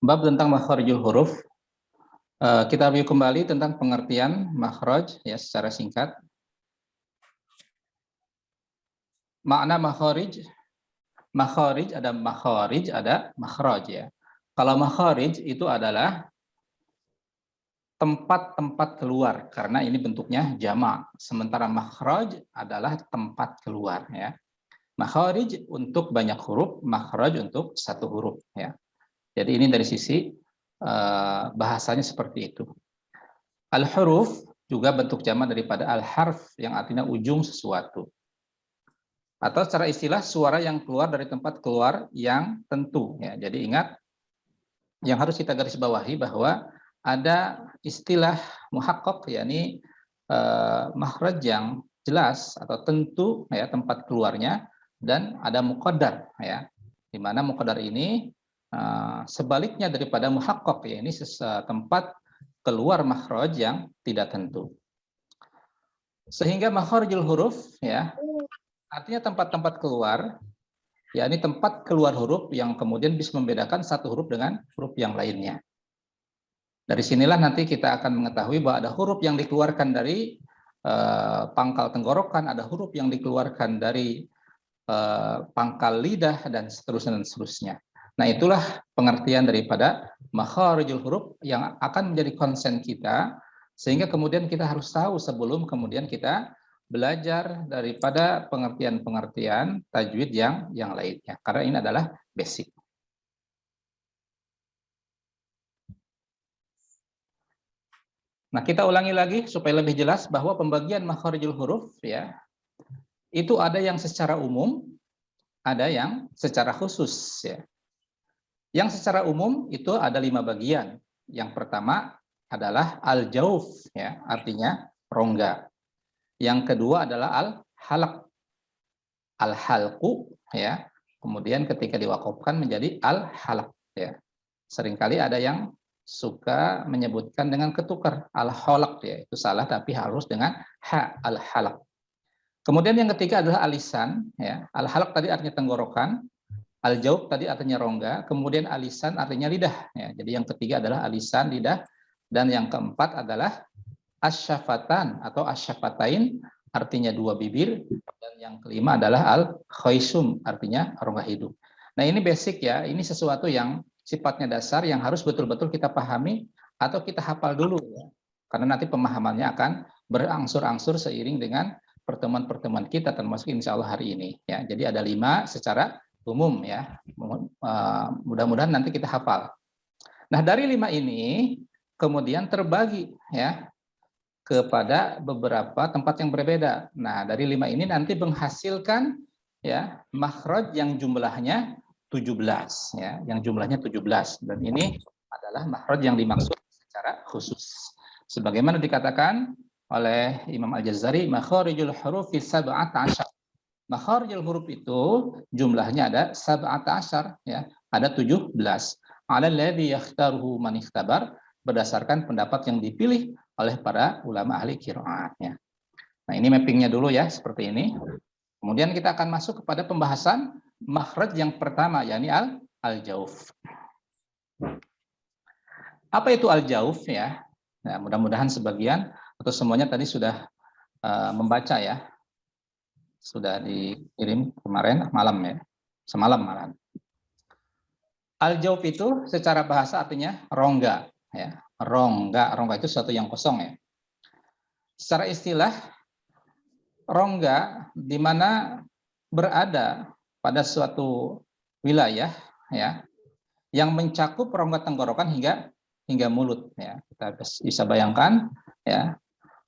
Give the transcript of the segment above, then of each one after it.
Bab tentang makharijul huruf. Kita review kembali tentang pengertian makhraj ya secara singkat. Makna makharij, ada makharij, ada makhraj ya. Kalau makharij itu adalah tempat-tempat keluar karena ini bentuknya jamak. Sementara makhraj adalah tempat keluar ya. Makharij untuk banyak huruf, makhraj untuk satu huruf ya. Jadi ini dari sisi bahasanya seperti itu. Al-huruf juga bentuk jamak daripada al-harf yang artinya ujung sesuatu. Atau secara istilah suara yang keluar dari tempat keluar yang tentu ya. Jadi ingat yang harus kita garis bawahi bahwa ada istilah muhaqqaq yakni makhraj yang jelas atau tentu ya tempat keluarnya, dan ada muqaddar ya. Di mana muqaddar ini sebaliknya daripada muhaqqaq ya, ini tempat keluar makhraj yang tidak tentu. Sehingga makharijul huruf ya artinya tempat-tempat keluar, yakni tempat keluar huruf yang kemudian bisa membedakan satu huruf dengan huruf yang lainnya. Dari sinilah nanti kita akan mengetahui bahwa ada huruf yang dikeluarkan dari pangkal tenggorokan, ada huruf yang dikeluarkan dari pangkal lidah, dan seterusnya. Nah, itulah pengertian daripada makharijul huruf yang akan menjadi konsen kita, sehingga kemudian kita harus tahu sebelum kemudian kita belajar daripada pengertian-pengertian tajwid yang lainnya, karena ini adalah basic. Nah, kita ulangi lagi supaya lebih jelas bahwa pembagian makharijul huruf ya itu ada yang secara umum, ada yang secara khusus ya. Yang secara umum itu ada 5 bagian. Yang pertama adalah al-jauf ya, artinya rongga. Yang kedua adalah al-halaq, al-halqu ya. Kemudian ketika diwakafkan menjadi al-halaq ya. Seringkali ada yang suka menyebutkan dengan ketukar al-halaq ya, itu salah, tapi harus dengan ha, al-halaq. Kemudian yang ketiga adalah alisan ya. Al-halaq tadi artinya tenggorokan, al-jauf tadi artinya rongga, kemudian alisan artinya lidah ya. Jadi yang ketiga adalah alisan, lidah, dan yang keempat adalah asyafatan atau asyafatain artinya dua bibir, dan yang kelima adalah al-khaisum artinya rongga hidung. Nah, ini basic ya, ini sesuatu yang sifatnya dasar yang harus betul-betul kita pahami atau kita hafal dulu ya. Karena nanti pemahamannya akan berangsur-angsur seiring dengan pertemuan-pertemuan kita, termasuk insya Allah hari ini ya. Jadi ada 5 secara umum ya, mudah-mudahan nanti kita hafal. Nah, dari 5 ini kemudian terbagi ya kepada beberapa tempat yang berbeda. Nah, dari 5 ini nanti menghasilkan ya makhraj yang jumlahnya 17 ya, yang jumlahnya 17, dan ini adalah makhraj yang dimaksud secara khusus. Sebagaimana dikatakan oleh Imam Al-Jazari, makharijul hurufi 17. Makharijul huruf itu jumlahnya ada 17 ya, ada 17. Alladzi yakhtaruhu man ikhtabar, berdasarkan pendapat yang dipilih oleh para ulama ahli qiraat ya. Nah, ini mappingnya dulu ya seperti ini. Kemudian kita akan masuk kepada pembahasan makhraj yang pertama, yakni al-jauf. Apa itu al-jauf ya? Nah, mudah-mudahan sebagian atau semuanya tadi sudah membaca ya. Sudah dikirim kemarin malam ya, semalam malam. Al-jauf itu secara bahasa artinya rongga ya. Rongga itu sesuatu yang kosong ya. Secara istilah rongga di mana berada pada suatu wilayah ya yang mencakup rongga tenggorokan hingga mulut ya. Kita bisa bayangkan ya.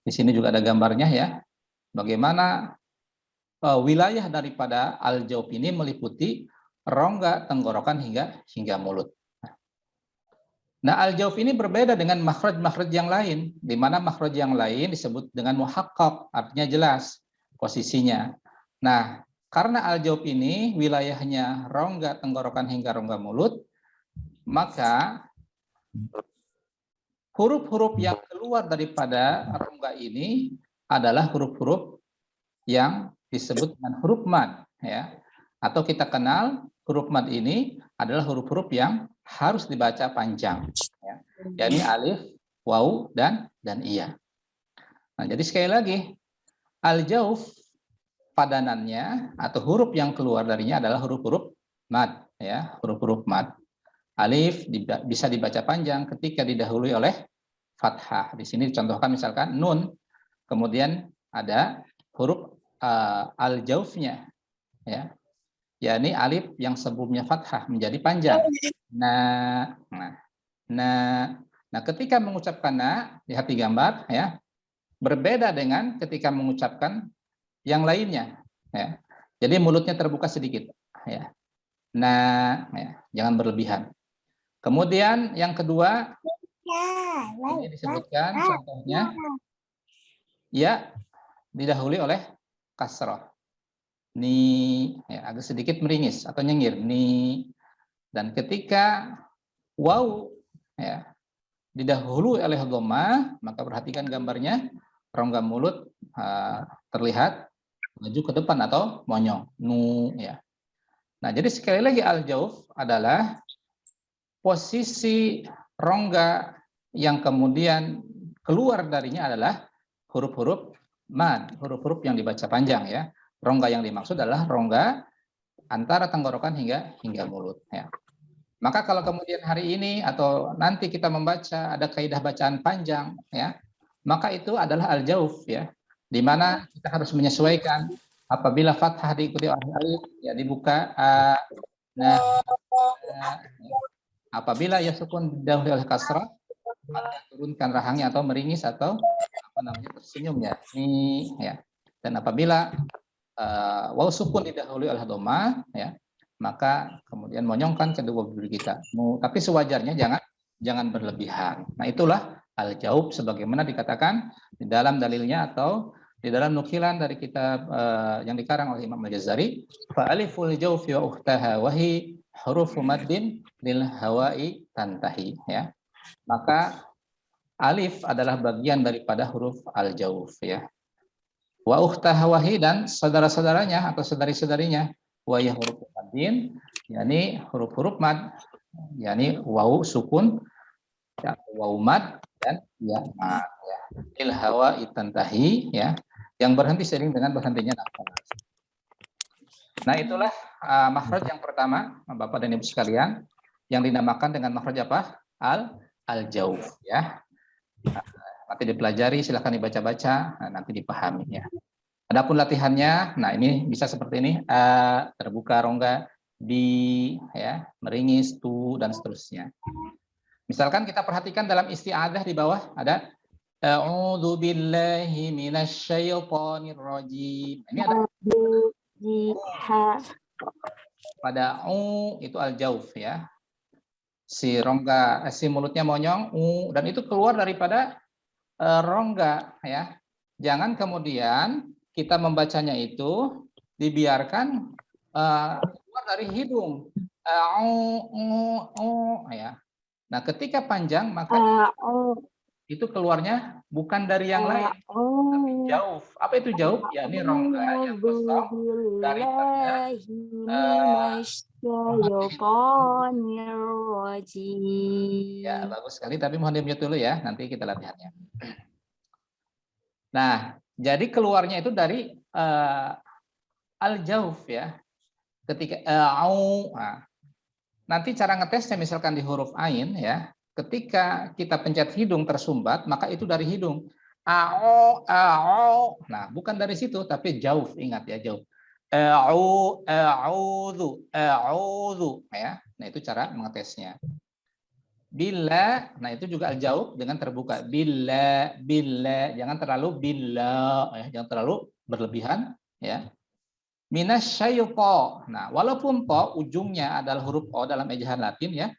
Di sini juga ada gambarnya ya. Bagaimana wilayah daripada al-jauf ini meliputi rongga tenggorokan hingga mulut. Nah, al-jauf ini berbeda dengan makhraj-makhraj yang lain, di mana makhraj yang lain disebut dengan muhaqqaq, artinya jelas posisinya. Nah, karena al-jauf ini wilayahnya rongga tenggorokan hingga rongga mulut, maka huruf-huruf yang keluar daripada rongga ini adalah huruf-huruf yang disebut dengan huruf mad ya, atau kita kenal huruf mad ini adalah huruf-huruf yang harus dibaca panjang, ya. Yakni alif, waw, dan iya. Nah, jadi sekali lagi, al-jauf padanannya atau huruf yang keluar darinya adalah huruf-huruf mad, ya, huruf-huruf mad. Alif bisa dibaca panjang ketika didahului oleh fathah. Di sini dicontohkan misalkan nun, kemudian ada huruf al-jaufnya, ya, yakni alif yang sebelumnya fathah menjadi panjang. Nah, ketika mengucapkan lihat di gambar, ya, berbeda dengan ketika mengucapkan yang lainnya, ya. Jadi mulutnya terbuka sedikit, ya. Nah, ya, jangan berlebihan. Kemudian yang kedua, ini disebutkan contohnya, ya, didahului oleh kasroh. Ni, ya, agak sedikit meringis atau nyengir. Ni. Dan ketika waw, ya, didahului oleh dhammah, maka perhatikan gambarnya, rongga mulut terlihat maju ke depan atau monyong. Nu, ya. Nah, jadi sekali lagi al-jauf adalah posisi rongga yang kemudian keluar darinya adalah huruf-huruf mad, huruf-huruf yang dibaca panjang, ya. Rongga yang dimaksud adalah rongga antara tenggorokan hingga mulut, ya. Maka kalau kemudian hari ini atau nanti kita membaca ada kaidah bacaan panjang, ya, maka itu adalah al-jauf, ya, di mana kita harus menyesuaikan apabila fathah diikuti oleh alif, ya, dibuka nah, apabila ya sukun didahului oleh kasrah, maka turunkan rahangnya atau meringis atau apa namanya tersenyum, ya. Ini, ya. Dan apabila waw sukun didahului oleh dhammah, ya, maka kemudian monyongkan kedua bibir kita. Tapi sewajarnya jangan berlebihan. Nah, itulah al-jaub sebagaimana dikatakan di dalam dalilnya atau di dalam nukilan dari kitab yang dikarang oleh Imam Al-Jazari, fa aliful jawfi wa ukhtaha wa hi hurufu maddin lil hawai tantahi, ya. Maka alif adalah bagian daripada huruf al-jauf, ya. Wa ukhtahawahi, dan saudara-saudaranya atau saudari-saudarinya, wa ya huruf maddin, yakni huruf-huruf mad, yakni waw sukun, ya, waw mad, dan ya mad, ya. Il hawa itantahi, ya, yang berhenti seiring dengan berhentinya nafas. Nah, itulah makhraj yang pertama, Bapak dan Ibu sekalian, yang dinamakan dengan makhraj apa? Al-jauf, ya. Nanti dipelajari, silahkan dibaca-baca, nanti dipahami, ya. Adapun latihannya, nah ini bisa seperti ini, terbuka rongga, di, ya, meringis, tu, dan seterusnya. Misalkan kita perhatikan dalam isti'adzah di bawah ada a'udzu billahi minasyaitonir rajim. Ini ada pada itu al-jauf, ya. Si rongga, si mulutnya monyong, dan itu keluar daripada rongga, ya. Jangan kemudian kita membacanya itu dibiarkan keluar dari hidung, ya. Nah, ketika panjang maka itu keluarnya bukan dari yang lain, tapi jauh. Apa itu jauh? Ya, ini rongga yang kosong daripada ya, bagus sekali. Tapi mohon di-mute dulu, ya. Nanti kita latihannya. Nah, jadi keluarnya itu dari al-jauf, ya. Ketika nanti cara ngetesnya misalkan di huruf ain, ya. Ketika kita pencet hidung tersumbat, maka itu dari hidung. Nah, bukan dari situ, tapi jauf, ingat, ya, jauf. A'udzu, ya. Nah, itu cara mengetesnya. Bila, nah itu juga al-jauf dengan terbuka. Bila, jangan terlalu bila, ya, jangan terlalu berlebihan, ya. Minasyaiton. Nah, walaupun po ujungnya adalah huruf o dalam ejaan Latin, ya,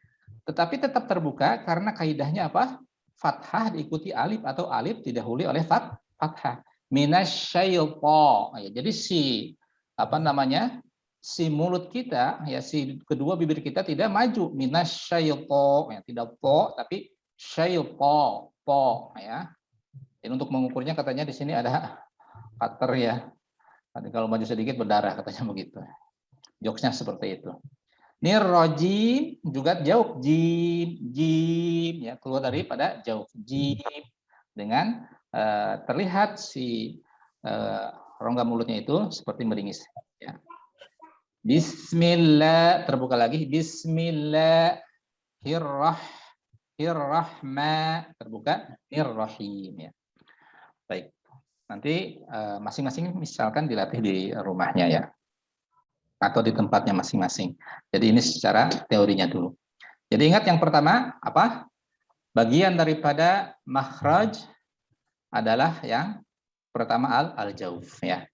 tetapi tetap terbuka karena kaidahnya apa? Fathah diikuti alif atau alif didahului oleh fathah. Minasyaiton. Ya, jadi si apa namanya? Si mulut kita, ya, si kedua bibir kita tidak maju, minasyaiton, ya, tidak po tapi syaiton, po, ya. Jadi untuk mengukurnya katanya di sini ada cutter, ya. Nanti kalau maju sedikit berdarah katanya begitu. Jokesnya seperti itu. Nirrojim juga jauh jim jim ya, keluar daripada jauh jim dengan terlihat si rongga mulutnya itu seperti meringis ya. Bismillah, terbuka lagi, Bismillahirrahmanirrahim, terbuka, Nirrahim ya. Baik, nanti masing-masing misalkan dilatih di rumahnya ya, atau di tempatnya masing-masing. Jadi ini secara teorinya dulu. Jadi ingat yang pertama apa? Bagian daripada makhraj adalah yang pertama al-jauf ya.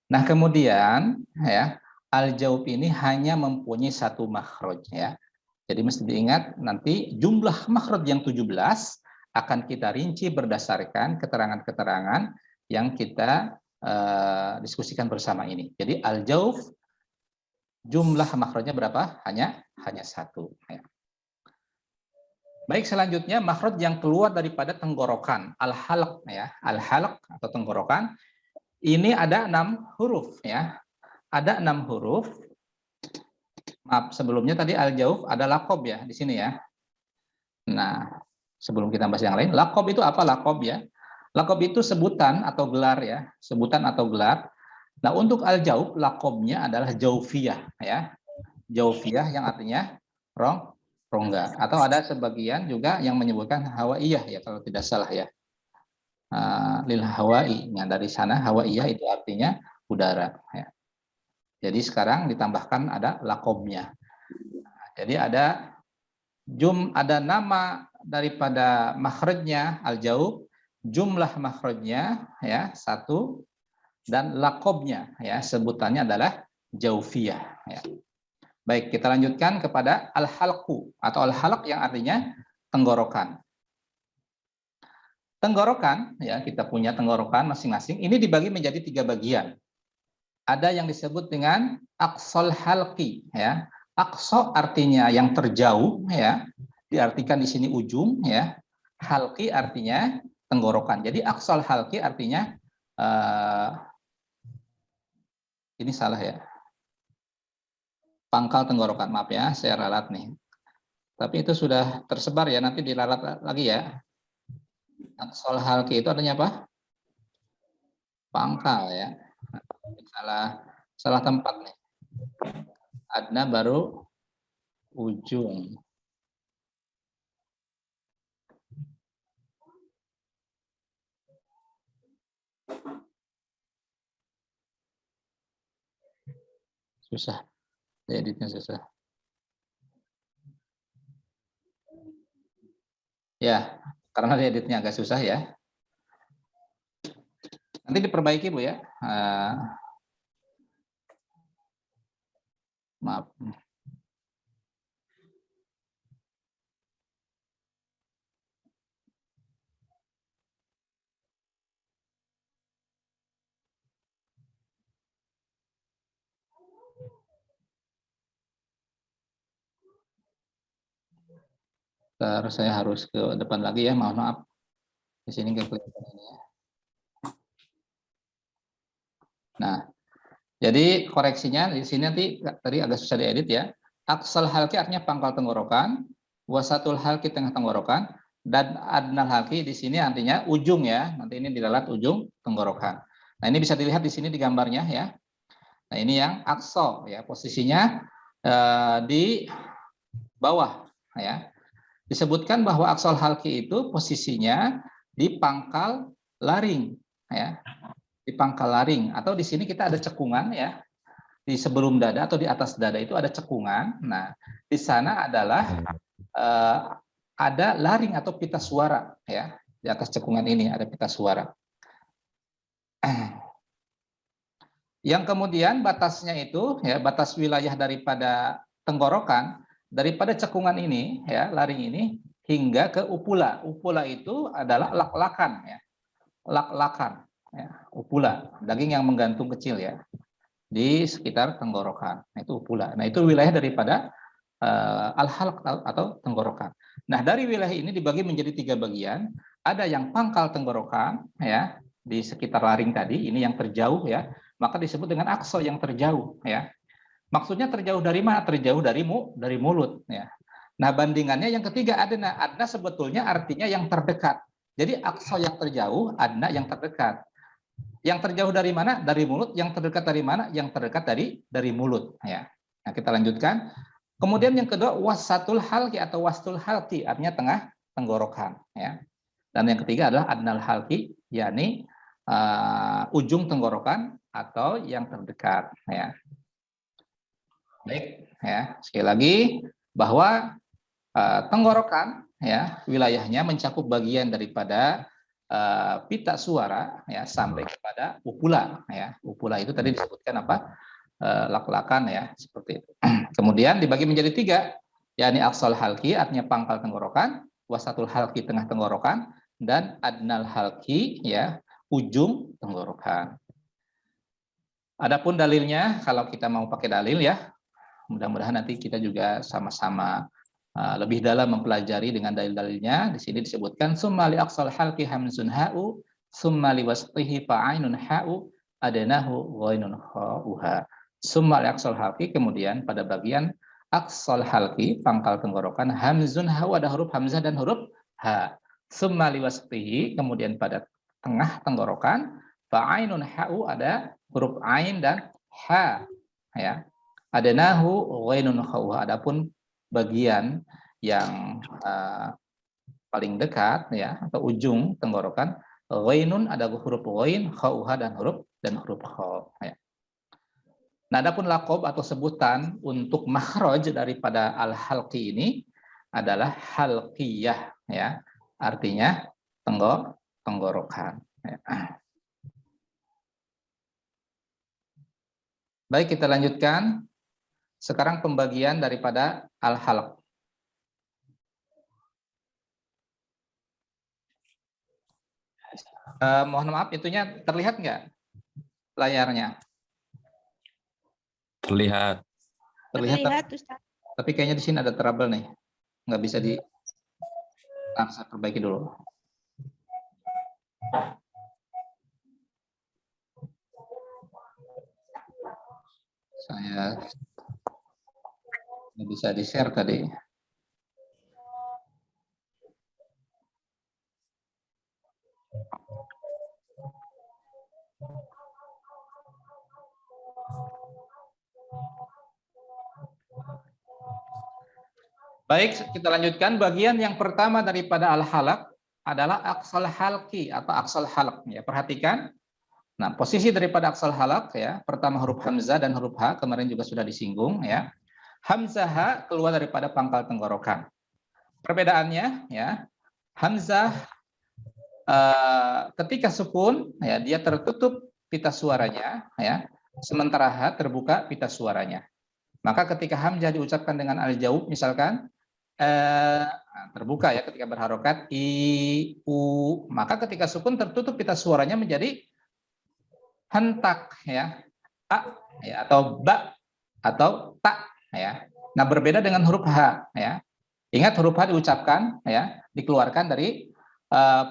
Nah, kemudian ya, al-jauf ini hanya mempunyai satu makhraj ya. Jadi mesti diingat nanti jumlah makhraj yang 17 akan kita rinci berdasarkan keterangan-keterangan yang kita diskusikan bersama ini. Jadi al-jauf jumlah makhrajnya berapa? Hanya satu ya. Baik, selanjutnya makhraj yang keluar daripada tenggorokan, al-halq ya. Al-halq atau tenggorokan ini ada 6 huruf ya. Ada 6 huruf. Maaf, sebelumnya tadi al-jauf ada lakob ya di sini ya. Nah, sebelum kita bahas yang lain, lakob itu apa lakob ya? Lakob itu sebutan atau gelar ya, sebutan atau gelar. Nah, untuk al-jauf lakobnya adalah jaufiyah ya. Jaufiyah yang artinya rongga, atau ada sebagian juga yang menyebutkan hawaiyah ya kalau tidak salah ya. Lil hawai, yang dari sana hawaiyah itu artinya udara ya. Jadi sekarang ditambahkan ada lakobnya. Jadi ada nama daripada makhrajnya al-jauf, jumlah makhrajnya ya 1, dan lakobnya ya sebutannya adalah jaufiyah ya. Baik, kita lanjutkan kepada al-halqu atau al-halq yang artinya tenggorokan. Tenggorokan ya, kita punya tenggorokan masing-masing. Ini dibagi menjadi 3 bagian. Ada yang disebut dengan aqsal halqi ya. Aqsa artinya yang terjauh ya. Diartikan di sini ujung ya. Halqi artinya tenggorokan. Jadi aqsal halqi artinya ini salah ya. Pangkal tenggorokan, maaf ya, saya ralat nih. Tapi itu sudah tersebar ya, nanti diralat lagi ya. Aqsal halqi itu artinya apa? Pangkal ya. Salah tempat nih. Adna baru ujung. Susah. Editnya susah. Ya, karena editnya agak susah ya. Nanti diperbaiki Bu ya. Maaf. Terus saya harus ke depan lagi ya, maaf. Di sini nggak kelihatan ini ya. Nah, jadi koreksinya di sini nanti tadi agak susah diedit ya. Aqsal halqi artinya pangkal tenggorokan, wasatul halqi tengah tenggorokan, dan adnal halqi di sini artinya ujung ya. Nanti ini diralat ujung tenggorokan. Nah, ini bisa dilihat di sini di gambarnya ya. Nah, ini yang aqsa ya, posisinya di bawah ya. Disebutkan bahwa aqsal halqi itu posisinya di pangkal laring ya. Di pangkal laring, atau di sini kita ada cekungan ya. Di sebelum dada atau di atas dada itu ada cekungan. Nah, di sana adalah ada laring atau pita suara ya. Di atas cekungan ini ada pita suara. Yang kemudian batasnya itu ya, batas wilayah daripada tenggorokan daripada cekungan ini ya, laring ini hingga ke upula. Upula itu adalah lak-lakan ya. Lak-lakan ya, upula, daging yang menggantung kecil ya di sekitar tenggorokan. Nah, itu upula. Nah, itu wilayah daripada al-halq atau tenggorokan. Nah, dari wilayah ini dibagi menjadi 3 bagian. Ada yang pangkal tenggorokan ya, di sekitar laring tadi, ini yang terjauh ya, maka disebut dengan aqsa yang terjauh ya. Maksudnya terjauh dari mana? Terjauh dari mulut. Ya. Nah, bandingannya yang ketiga adna. Adna sebetulnya artinya yang terdekat. Jadi aqsa yang terjauh, adna yang terdekat. Yang terjauh dari mana? Dari mulut. Yang terdekat dari mana? Yang terdekat dari mulut. Ya. Nah, kita lanjutkan. Kemudian yang kedua wasatul halki atau wastul halki, artinya tengah tenggorokan. Ya. Dan yang ketiga adalah adnal halki, yakni ujung tenggorokan atau yang terdekat. Ya. Baik, ya sekali lagi bahwa tenggorokan ya wilayahnya mencakup bagian daripada pita suara ya sampai kepada upula ya. Upula itu tadi disebutkan apa? Lak-lakan ya seperti itu. Kemudian dibagi menjadi tiga, yakni aqsal halki artinya pangkal tenggorokan, wasatul halki tengah tenggorokan, dan adnal halki ya ujung tenggorokan. Adapun dalilnya kalau kita mau pakai dalil ya, mudah-mudahan nanti kita juga sama-sama lebih dalam mempelajari dengan dalil-dalilnya. Di sini disebutkan summa li aqsal halqi hamzun ha'u summa li wasfihi fa'ainun ha'u adanahu ghainun kha'uha. Summa li aqsal halqi, kemudian pada bagian aqsal halqi pangkal tenggorokan hamzun ha'u ada huruf hamzah dan huruf ha. Summa li wasfihi, kemudian pada tengah tenggorokan fa'ainun ha'u ada huruf ain dan ha ya. Adanahu ghainun khawha, adapun bagian yang paling dekat ya atau ujung tenggorokan ghainun ada huruf ghain, khawha dan huruf kha ya. Nah, adapun laqab atau sebutan untuk makhraj daripada al-halqi ini adalah halqiyah ya. Artinya tenggorokan ya. Baik, kita lanjutkan. Sekarang pembagian daripada al-halq. Mohon maaf, itunya terlihat nggak layarnya? Terlihat. Terlihat, Ustaz. Tapi kayaknya di sini ada trouble nih. Nggak bisa di... Nah, saya perbaiki dulu. Saya nggak bisa di-share tadi. Baik, kita lanjutkan. Bagian yang pertama daripada al-halaq adalah aqsal halqi atau aqsal halq. Ya, perhatikan. Nah, posisi daripada aqsal halaq ya, pertama huruf hamzah dan huruf ha, kemarin juga sudah disinggung ya. Hamzah ha keluar daripada pangkal tenggorokan. Perbedaannya ya, hamzah ketika sukun ya dia tertutup pita suaranya ya, sementara ha terbuka pita suaranya. Maka ketika hamzah diucapkan dengan al-jaub misalkan terbuka ya ketika berharokat i u, maka ketika sukun tertutup pita suaranya menjadi hentak ya, a ya, atau ba atau ta ya. Nah, berbeda dengan huruf h ya. Ingat huruf h diucapkan ya, dikeluarkan dari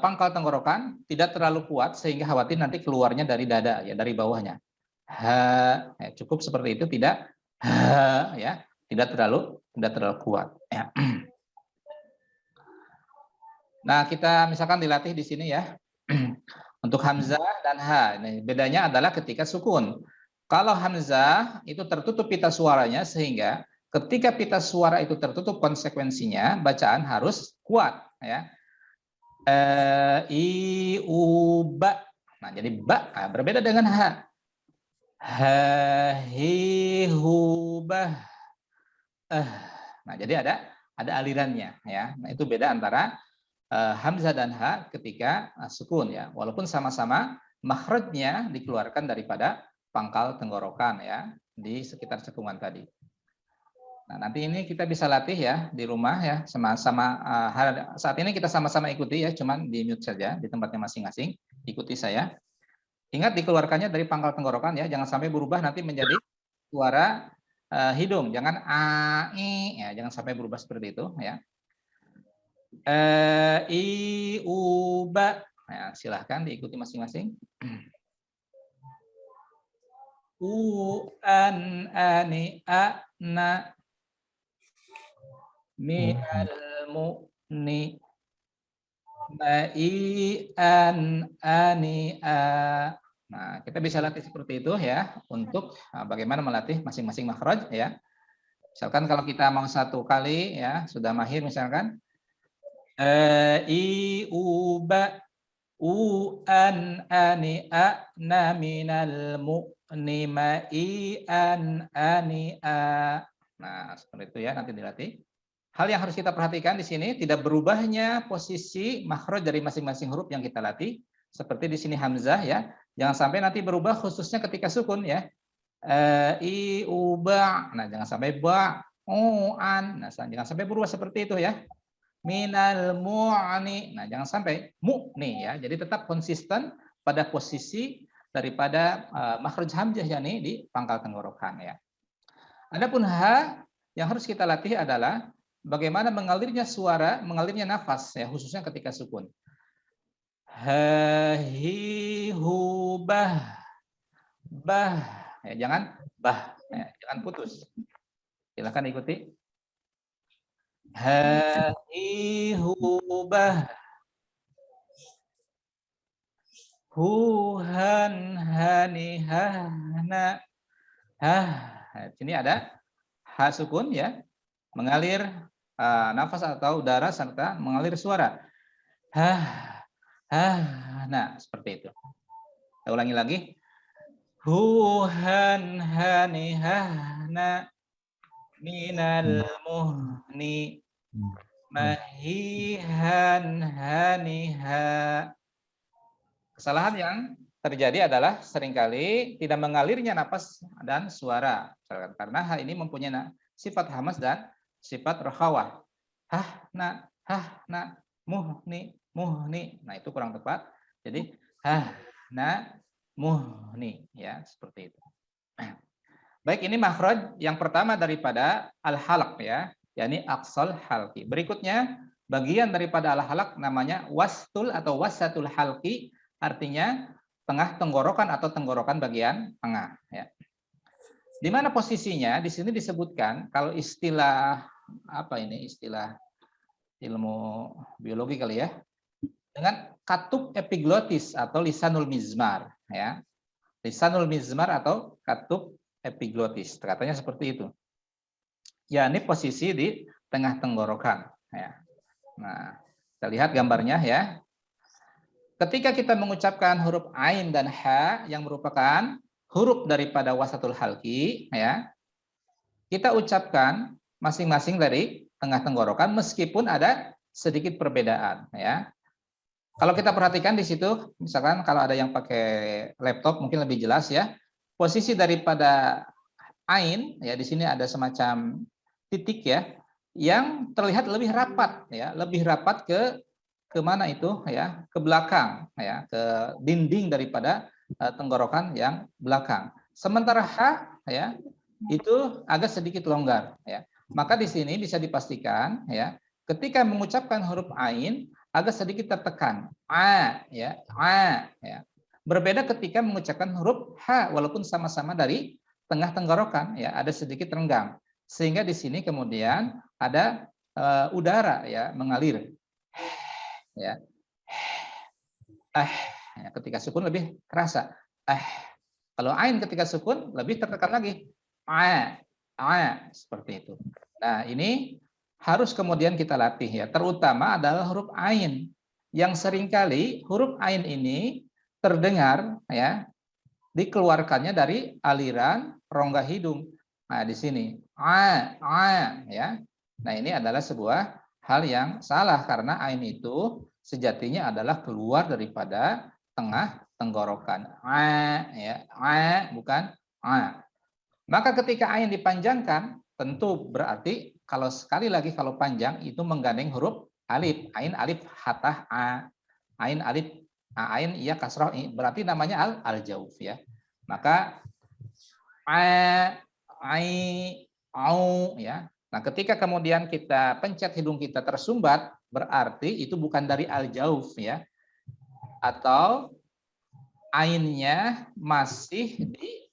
pangkal tenggorokan, tidak terlalu kuat sehingga khawatir nanti keluarnya dari dada ya, dari bawahnya. Ha ya, cukup seperti itu, tidak ha ya, tidak terlalu kuat ya. Nah, kita misalkan dilatih di sini ya. Untuk hamzah dan ha. Nah, bedanya adalah ketika sukun. Kalau hamzah itu tertutup pita suaranya sehingga ketika pita suara itu tertutup konsekuensinya bacaan harus kuat ya. I u ba. Nah, jadi ba berbeda dengan ha. Ha hi hu bah. Nah, jadi ada alirannya ya. Nah, itu beda antara hamzah dan ha ketika sukun ya. Walaupun sama-sama makhrajnya dikeluarkan daripada pangkal tenggorokan ya di sekitar cekungan tadi. Nah, nanti ini kita bisa latih ya di rumah ya sama-sama saat ini kita sama-sama ikuti ya, cuman di mute saja di tempatnya masing-masing. Ikuti saya. Ingat dikeluarkannya dari pangkal tenggorokan ya, jangan sampai berubah nanti menjadi suara hidung, jangan a i ya, jangan sampai berubah seperti itu ya. I u ba. Nah, silahkan diikuti masing-masing. an, ani, na, minal, mu'ni, ma'i, an, ani, a. Nah, kita bisa latih seperti itu ya untuk bagaimana melatih masing-masing makhraj ya. Misalkan kalau kita mau satu kali ya sudah mahir misalkan i, u, ba, u, an, ani, a, na, minal, mu'ni, ma'i, an, ani, a. Nah, seperti itu ya nanti dilatih. Hal yang harus kita perhatikan di sini tidak berubahnya posisi makhraj dari masing-masing huruf yang kita latih. Seperti di sini hamzah ya. Jangan sampai nanti berubah khususnya ketika sukun ya. I, u, ba. Nah, jangan sampai ba, u, an. Nah, jangan sampai berubah seperti itu ya. Minal, mu'ni. Nah, jangan sampai mu'ni ya. Jadi tetap konsisten pada posisi daripada makhraj hamzah yakni di pangkal tenggorokan ya. Adapun ha yang harus kita latih adalah bagaimana mengalirnya suara, mengalirnya nafas ya, khususnya ketika sukun. Ha, hi, hu, bah. Bah. Ya, jangan bah, ya, jangan putus. Silakan ikuti. Ha, hi, hu, bah. Hu, han, hani, hana. Hah. Nah, sini ada ha sukun ya, mengalir nafas atau udara serta mengalir suara. Hah, hah. Nah, seperti itu. Kita ulangi lagi. Hu, han, hani, hana, minal, muhni, mahi, han, hani, ha. Kesalahan yang terjadi adalah seringkali tidak mengalirnya napas dan suara. Karena ha ini mempunyai sifat hamas dan sifat rokhawah. Hah, na, muhni, muhni. Nah, itu kurang tepat. Jadi, na, muhni. Ya, seperti itu. Baik, ini makhraj yang pertama daripada al-halaq ya, yakni aqsal halqi. Berikutnya, bagian daripada al-halaq namanya wastul atau wasatul halqi, artinya tengah tenggorokan atau tenggorokan bagian tengah ya. Di mana posisinya? Di sini disebutkan kalau istilah apa ini? Istilah ilmu biologi kali ya. Dengan katup epiglotis atau lisanul mizmar ya. Lisanul mizmar atau katup epiglotis. Katanya seperti itu. Ya, ini posisi di tengah tenggorokan ya. Nah, kita lihat gambarnya ya. Ketika kita mengucapkan huruf ain dan ha yang merupakan huruf daripada wasatul halqi ya, kita ucapkan masing-masing dari tengah tenggorokan meskipun ada sedikit perbedaan ya. Kalau kita perhatikan di situ, misalkan kalau ada yang pakai laptop mungkin lebih jelas ya. Posisi daripada ain ya, di sini ada semacam titik ya yang terlihat lebih rapat ya, lebih rapat ke mana itu ya, ke belakang ya, ke dinding daripada tenggorokan yang belakang. Sementara ha ya itu agak sedikit longgar ya. Maka di sini bisa dipastikan ya, ketika mengucapkan huruf ain agak sedikit tertekan. Ya, ya. Berbeda ketika mengucapkan huruf ha walaupun sama-sama dari tengah tenggorokan ya, ada sedikit renggang. Sehingga di sini kemudian ada udara ya mengalir. Ya. Ya, ketika sukun lebih kerasa. Kalau ain ketika sukun lebih tertekan lagi. Seperti itu. Nah, ini harus kemudian kita latih ya. Terutama adalah huruf ain. Yang seringkali huruf ain ini terdengar ya dikeluarkannya dari aliran rongga hidung. Nah, di sini ya. Nah, ini adalah sebuah hal yang salah karena ain itu sejatinya adalah keluar daripada tengah tenggorokan. Ya, bukan a. Maka ketika ain dipanjangkan, tentu berarti kalau sekali lagi kalau panjang itu menggandeng huruf alif. Ain alif hatah a. Ain alif ain iya kasrah berarti namanya al-jauf ya. Maka ai au ya. Nah, ketika kemudian kita pencet hidung kita tersumbat, berarti itu bukan dari al-jauf ya. Atau ainnya masih di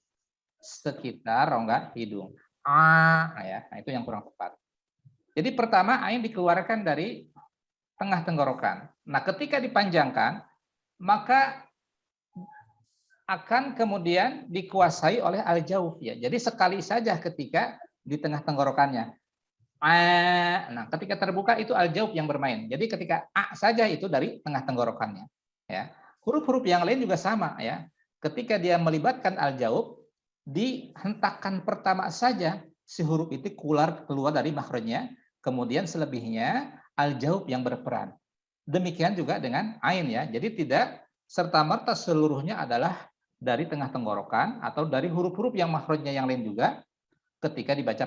sekitar rongga hidung. Nah, ya, nah itu yang kurang tepat. Jadi pertama ain dikeluarkan dari tengah tenggorokan. Nah, ketika dipanjangkan, maka akan kemudian dikuasai oleh al-jauf ya. Jadi sekali saja ketika di tengah tenggorokannya. Nah, ketika terbuka itu al-jauf yang bermain. Jadi ketika a saja itu dari tengah tenggorokannya ya. Huruf-huruf yang lain juga sama ya. Ketika dia melibatkan al-jauf, di hentakan pertama saja si huruf itu keluar dari makhrajnya, kemudian selebihnya al-jauf yang berperan. Demikian juga dengan ain ya. Jadi tidak serta-merta seluruhnya adalah dari tengah tenggorokan atau dari huruf-huruf yang makhrajnya yang lain juga ketika dibaca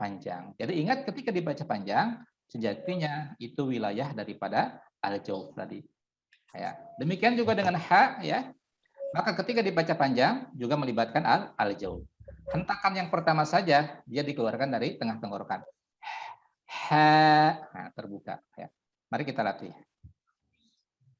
panjang. Jadi ingat ketika dibaca panjang, sejatinya itu wilayah daripada al-jauf tadi. Ya. Demikian juga dengan ha ya. Maka ketika dibaca panjang juga melibatkan al-jauf. Hentakan yang pertama saja dia dikeluarkan dari tengah tenggorokan. Ha, nah, terbuka ya. Mari kita latih.